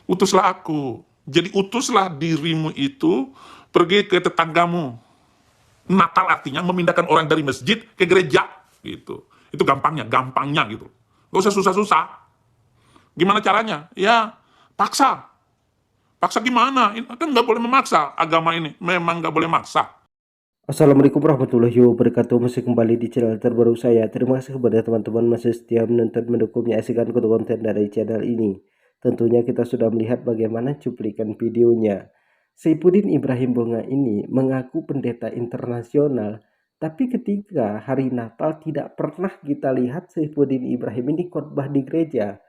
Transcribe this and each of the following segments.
Utuslah aku. Jadi utuslah dirimu itu pergi ke tetanggamu. Natal artinya memindahkan orang dari masjid ke gereja, gitu. Itu gampangnya gitu. Gak usah susah-susah. Gimana caranya? Ya, paksa. Paksa gimana? Kan nggak boleh memaksa agama ini. Memang nggak boleh maksa. Assalamualaikum warahmatullahi wabarakatuh. Masih kembali di channel terbaru saya. Terima kasih kepada teman-teman masih setia menonton, mendukung, menyaksikan konten dari channel ini. Tentunya kita sudah melihat bagaimana cuplikan videonya. Saifuddin Ibrahim Bunga ini mengaku pendeta internasional, tapi ketika hari Natal tidak pernah kita lihat Saifuddin Ibrahim ini khotbah di gereja.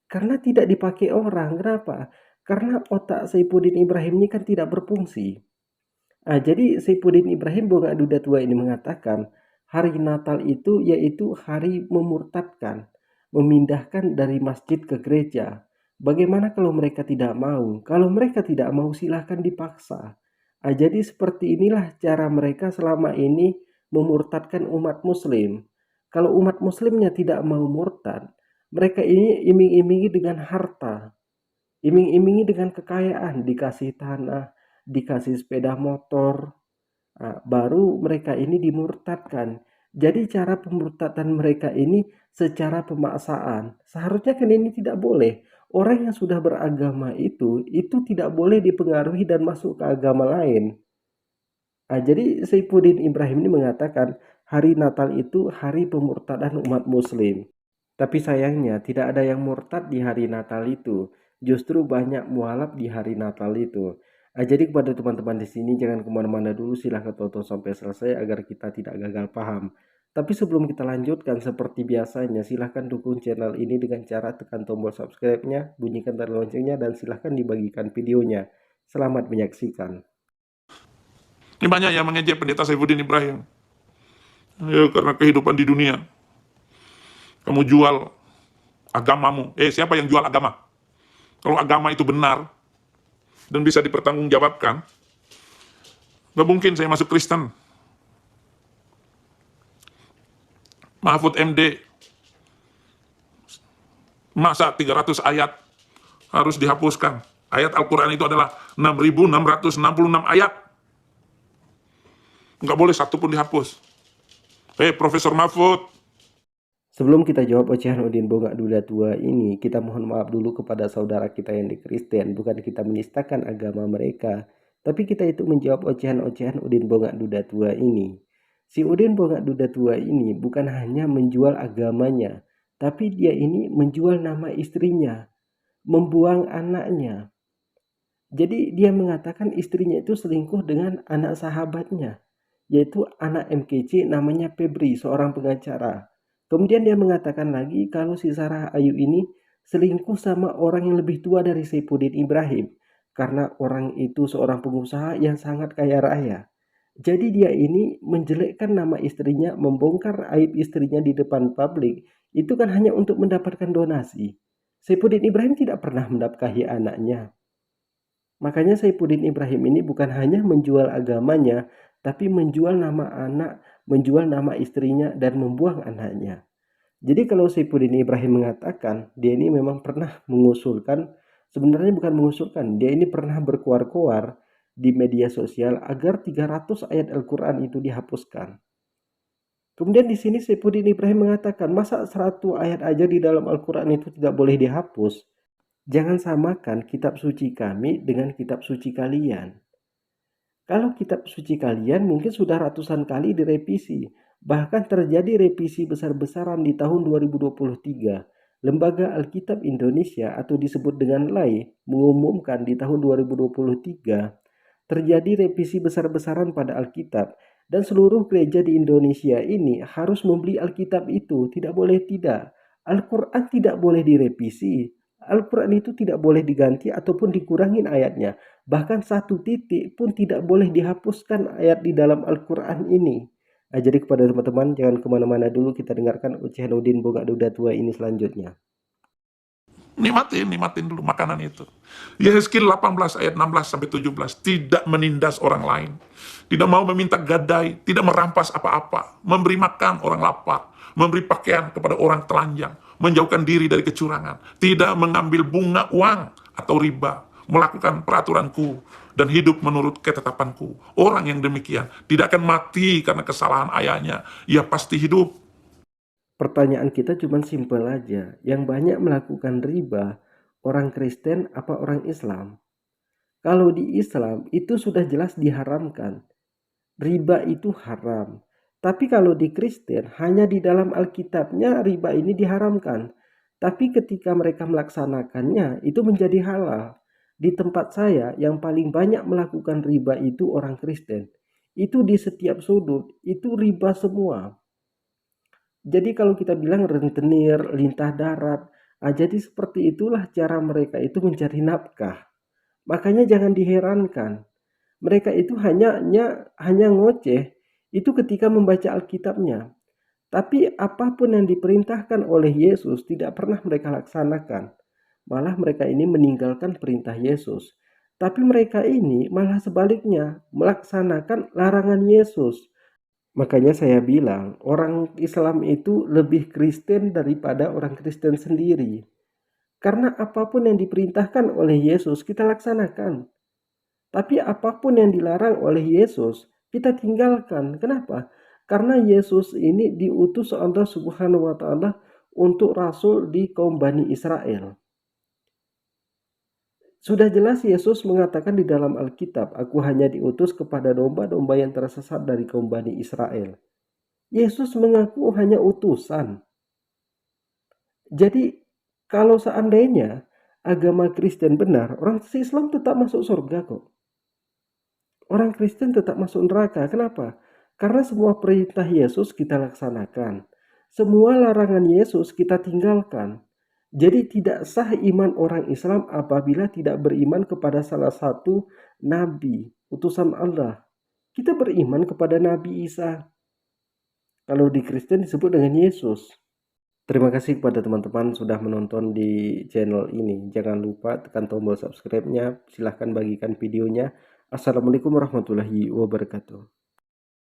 Karena tidak dipakai orang. Kenapa? Karena otak Saifuddin Ibrahim ini kan tidak berfungsi. Jadi Saifuddin Ibrahim Bunga Duda Tua ini mengatakan hari Natal itu yaitu hari memurtadkan, memindahkan dari masjid ke gereja. Bagaimana kalau mereka tidak mau? Kalau mereka tidak mau silahkan dipaksa. Jadi seperti inilah cara mereka selama ini memurtadkan umat muslim. Kalau umat muslimnya tidak mau murtad, mereka ini iming-imingi dengan harta, iming-imingi dengan kekayaan, dikasih tanah, dikasih sepeda motor. Baru mereka ini dimurtadkan. Jadi cara pemurtadan mereka ini secara pemaksaan. Seharusnya kan ini tidak boleh. Orang yang sudah beragama itu tidak boleh dipengaruhi dan masuk ke agama lain. Jadi Saifuddin Ibrahim ini mengatakan hari Natal itu hari pemurtadan umat muslim. Tapi sayangnya tidak ada yang murtad di hari Natal itu. Justru banyak mualaf di hari Natal itu. Jadi kepada teman-teman di sini jangan kemana-mana dulu, silahkan tonton sampai selesai agar kita tidak gagal paham. Tapi sebelum kita lanjutkan, seperti biasanya silahkan dukung channel ini dengan cara tekan tombol subscribe-nya, bunyikan tanda loncengnya, dan silahkan dibagikan videonya. Selamat menyaksikan. Ini banyak yang mengejek pendeta Saifuddin Ibrahim. Ya, karena kehidupan di dunia. Kamu jual agamamu. Siapa yang jual agama? Kalau agama itu benar dan bisa dipertanggungjawabkan, nggak mungkin saya masuk Kristen. Mahfud MD, masa 300 ayat harus dihapuskan? Ayat Al-Quran itu adalah 6.666 ayat. Nggak boleh satu pun dihapus. Profesor Mahfud. Sebelum kita jawab ocehan Udin Bunga Duda Tua ini, kita mohon maaf dulu kepada saudara kita yang di Kristen. Bukan kita menistakan agama mereka, tapi kita itu menjawab ocehan-ocehan Udin Bunga Duda Tua ini. Si Udin Bunga Duda Tua ini bukan hanya menjual agamanya, tapi dia ini menjual nama istrinya, membuang anaknya. Jadi dia mengatakan istrinya itu selingkuh dengan anak sahabatnya, yaitu anak MKC namanya Febri, seorang pengacara. Kemudian dia mengatakan lagi kalau si Sarah Ayu ini selingkuh sama orang yang lebih tua dari Saifuddin Ibrahim, karena orang itu seorang pengusaha yang sangat kaya raya. Jadi dia ini menjelekkan nama istrinya, membongkar aib istrinya di depan publik, itu kan hanya untuk mendapatkan donasi. Saifuddin Ibrahim tidak pernah menafkahi anaknya. Makanya Saifuddin Ibrahim ini bukan hanya menjual agamanya, tapi menjual nama anak, menjual nama istrinya, dan membuang anaknya. Jadi kalau Saifuddin Ibrahim mengatakan dia ini memang pernah mengusulkan, sebenarnya bukan mengusulkan, dia ini pernah berkoar-koar di media sosial agar 300 ayat Al-Quran itu dihapuskan. Kemudian di sini Saifuddin Ibrahim mengatakan, masa 100 ayat aja di dalam Al-Quran itu tidak boleh dihapus? Jangan samakan kitab suci kami dengan kitab suci kalian. Kalau kitab suci kalian mungkin sudah ratusan kali direvisi. Bahkan terjadi revisi besar-besaran di tahun 2023. Lembaga Alkitab Indonesia atau disebut dengan LAI mengumumkan di tahun 2023 terjadi revisi besar-besaran pada Alkitab. Dan seluruh gereja di Indonesia ini harus membeli Alkitab itu. Tidak boleh tidak. Al-Quran tidak boleh direvisi. Al-Quran itu tidak boleh diganti ataupun dikurangin ayatnya. Bahkan satu titik pun tidak boleh dihapuskan ayat di dalam Al-Quran ini. Jadi kepada teman-teman jangan kemana-mana dulu, kita dengarkan ocehan Udin Bunga Duda Tua ini selanjutnya. Nikmatin dulu makanan itu. Yehezkiel 18 ayat 16 sampai 17, tidak menindas orang lain, tidak mau meminta gadai, tidak merampas apa-apa, memberi makan orang lapar, memberi pakaian kepada orang telanjang, menjauhkan diri dari kecurangan, tidak mengambil bunga uang atau riba, melakukan peraturanku, dan hidup menurut ketetapanku. Orang yang demikian tidak akan mati karena kesalahan ayahnya, ia pasti hidup. Pertanyaan kita cuma simpel aja. Yang banyak melakukan riba, orang Kristen apa orang Islam? Kalau di Islam itu sudah jelas diharamkan. Riba itu haram. Tapi kalau di Kristen hanya di dalam Alkitabnya riba ini diharamkan. Tapi ketika mereka melaksanakannya itu menjadi halal. Di tempat saya yang paling banyak melakukan riba itu orang Kristen. Itu di setiap sudut, itu riba semua. Jadi kalau kita bilang rentenir, lintah darat, jadi seperti itulah cara mereka itu mencari nafkah. Makanya jangan diherankan. Mereka itu hanya ngoceh itu ketika membaca Alkitabnya. Tapi apapun yang diperintahkan oleh Yesus tidak pernah mereka laksanakan. Malah mereka ini meninggalkan perintah Yesus. Tapi mereka ini malah sebaliknya melaksanakan larangan Yesus. Makanya saya bilang orang Islam itu lebih Kristen daripada orang Kristen sendiri. Karena apapun yang diperintahkan oleh Yesus kita laksanakan. Tapi apapun yang dilarang oleh Yesus, kita tinggalkan. Kenapa? Karena Yesus ini diutus Allah Subhanahu wa taala untuk rasul di kaum Bani Israel. Sudah jelas Yesus mengatakan di dalam Alkitab, aku hanya diutus kepada domba-domba yang tersesat dari kaum Bani Israel. Yesus mengaku hanya utusan. Jadi kalau seandainya agama Kristen benar, orang Islam tetap masuk surga kok. Orang Kristen tetap masuk neraka. Kenapa? Karena semua perintah Yesus kita laksanakan. Semua larangan Yesus kita tinggalkan. Jadi tidak sah iman orang Islam apabila tidak beriman kepada salah satu nabi, utusan Allah. Kita beriman kepada Nabi Isa. Kalau di Kristen disebut dengan Yesus. Terima kasih kepada teman-teman sudah menonton di channel ini. Jangan lupa tekan tombol subscribe-nya. Silahkan bagikan videonya. Assalamualaikum warahmatullahi wabarakatuh.